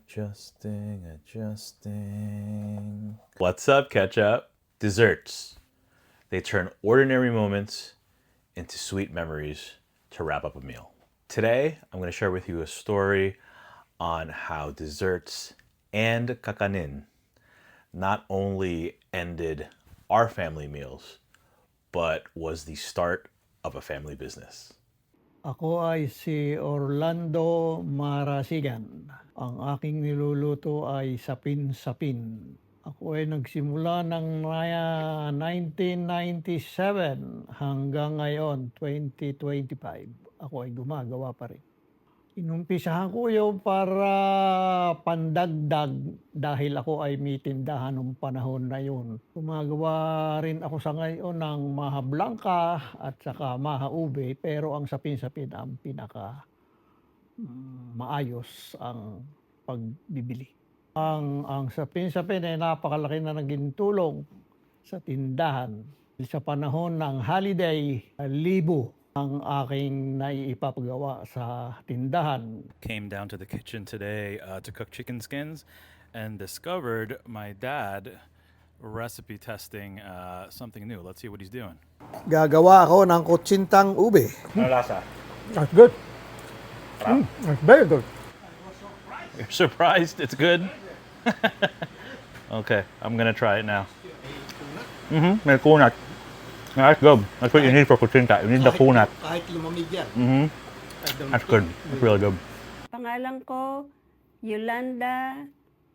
Adjusting. What's up, ketchup? Desserts. They turn ordinary moments into sweet memories to wrap up a meal. Today, I'm going to share with you a story on how desserts and kakanin not only ended our family meals, but was the start of a family business. Ako ay si Orlando Marasigan. Ang aking niluluto ay sapin-sapin. Ako ay nagsimula ng 1997 hanggang ngayon, 2025. Ako ay gumagawa pa rin. Inumpisahan ko yun para pandagdag dahil ako ay may tindahan nung panahon na yun. Gumagawa rin ako sa ngayon ng maha blanca at saka maha ube, pero ang sapin-sapin ang pinaka maayos ang pagbibili. Ang sapin-sapin ay napakalaki na naging tulong sa tindahan. Sa panahon ng holiday, libo ang aking naiipapagawa sa tindahan. Came down to the kitchen today to cook chicken skins and discovered my dad recipe testing something new. Let's see what he's doing. Gagawa ako ng kutsintang ube. Ano lasa? That's good. That's very good. You're surprised? It's good? Okay, I'm gonna try it now. May kunat. That's good. That's what you need for kuchinta. You need the kunat. Kahit lumamig yan. That's good. That's really good. Pangalan ko, Yolanda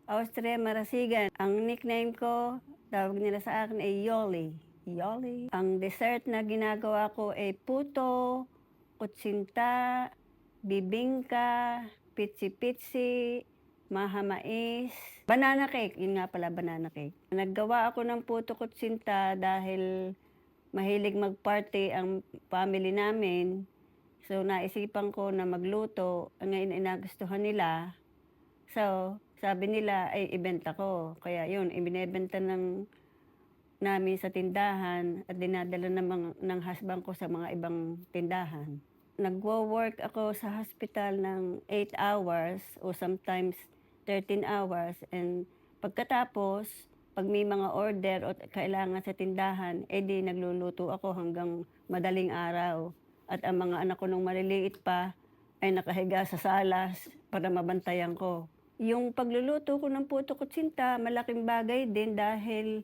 Austria Marasigan. Ang nickname ko, tawag nila sa akin ay Yoli. Yoli. Ang dessert na ginagawa ko ay puto, kutsinta, bibingka, pitsi-pitsi, mahamais, banana cake. Yun nga pala, banana cake. Naggawa ako ng puto kutsinta dahil mahilig mag-party ang family namin. So, naisipan ko na magluto. Ngayon ay nagustuhan nila. So, sabi nila ay ibenta ko. Kaya yun, ibinebenta namin sa tindahan at dinadala ng husband ko sa mga ibang tindahan. Nagwo-work ako sa hospital ng 8 hours o sometimes 13 hours. And pagkatapos, pag may mga order o kailangan sa tindahan, di nagluluto ako hanggang madaling araw. At ang mga anak ko nung maliliit pa ay nakahiga sa salas para mabantayan ko. Yung pagluluto ko ng puto kutsinta, malaking bagay din dahil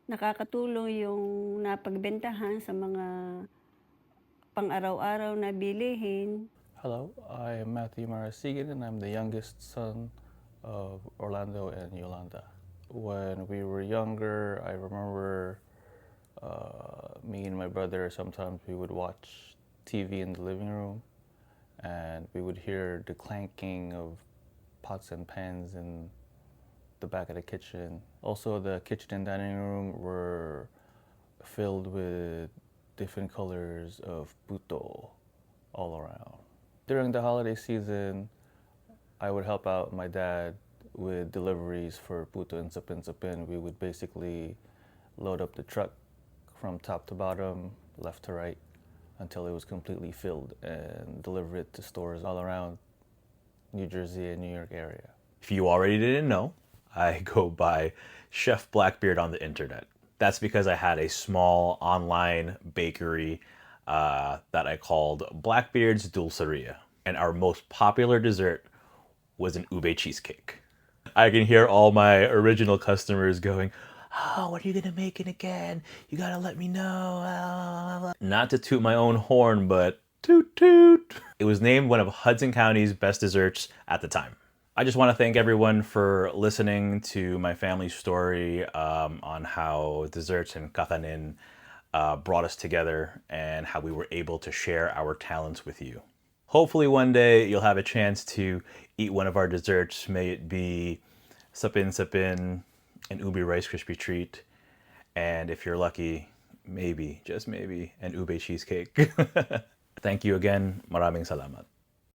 nakakatulong yung napagbentahan sa mga pang-araw-araw na bilihin. Hello, I am Matthew Marasigan and I'm the youngest son of Orlando and Yolanda. When we were younger, I remember me and my brother, sometimes we would watch TV in the living room and we would hear the clanking of pots and pans in the back of the kitchen. Also, the kitchen and dining room were filled with different colors of puto all around. During the holiday season, I would help out my dad with deliveries for puto and sapin. We would basically load up the truck from top to bottom, left to right, until it was completely filled and deliver it to stores all around New Jersey and New York area. If you already didn't know, I go by Chef Blackbeard on the internet. That's because I had a small online bakery that I called Blackbeard's Dulceria. And our most popular dessert was an ube cheesecake. I can hear all my original customers going, "Oh, what are you gonna make it again? You gotta let me know." Not to toot my own horn, but toot toot. It was named one of Hudson County's best desserts at the time. I just want to thank everyone for listening to my family's story on how desserts and kakanin brought us together and how we were able to share our talents with you. Hopefully one day you'll have a chance to eat one of our desserts. May it be sapin, an ube Rice Krispie treat, and if you're lucky, maybe, just maybe, an ube cheesecake. Thank you again. Maraming salamat.